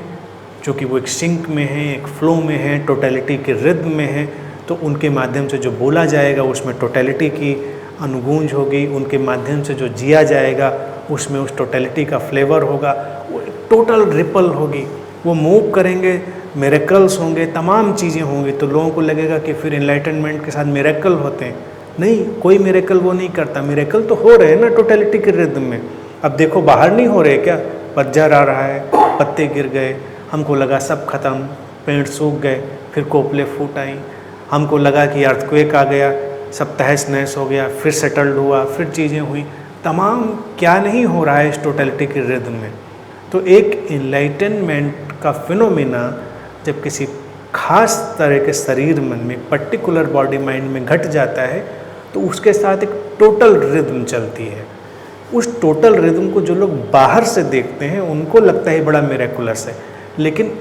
चूँकि वो एक सिंक में है, एक फ्लो में है, टोटलिटी के रिद्म में है, तो उनके माध्यम से जो बोला जाएगा उसमें टोटलिटी की अनुगूंज होगी, उनके माध्यम से जो जिया जाएगा उसमें उस टोटलिटी का फ्लेवर होगा, वो एक टोटल रिपल होगी, वो मूव करेंगे, मिरेकल्स होंगे, तमाम चीज़ें होंगी, तो लोगों को लगेगा कि फिर इनलाइटनमेंट के साथ मिरेकल होते हैं। नहीं, कोई मिरेकल वो नहीं करता, मिरेकल तो हो रहे हैं ना टोटलिटी के रिद्म में। अब देखो बाहर नहीं हो रहे क्या, पतझड़ आ रहा है, पत्ते गिर गए, हमको लगा सब खत्म, पेड़ सूख गए, फिर कोपले फूट आई, हमको लगा कि अर्थक्वेक आ गया, सब तहस नहस हो गया, फिर सेटल्ड हुआ, फिर चीज़ें हुई, तमाम क्या नहीं हो रहा है इस टोटलिटी के रिद्म में। तो एक इनलाइटनमेंट का फिनोमेना जब किसी खास तरह के शरीर मन में, पर्टिकुलर बॉडी माइंड में घट जाता है, तो उसके साथ एक टोटल रिद्म चलती है। उस टोटल रिद्म को जो लोग बाहर से देखते हैं उनको लगता है बड़ा मिरेकुलस है, लेकिन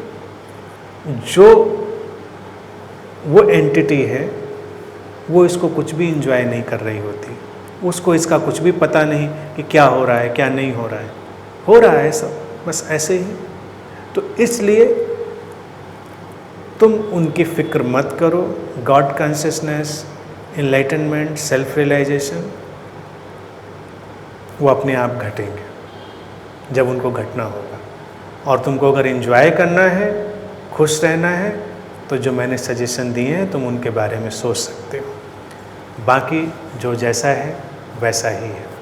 जो वो एंटिटी है वो इसको कुछ भी इंजॉय नहीं कर रही होती, उसको इसका कुछ भी पता नहीं कि क्या हो रहा है क्या नहीं हो रहा है सब बस ऐसे ही। तो इसलिए तुम उनकी फिक्र मत करो। God consciousness, enlightenment, self realisation वो अपने आप घटेंगे जब उनको घटना होगा। और तुमको अगर एंजॉय करना है, खुश रहना है, तो जो मैंने सजेशन दिए हैं तुम उनके बारे में सोच सकते हो। बाकी जो जैसा है वैसा ही है।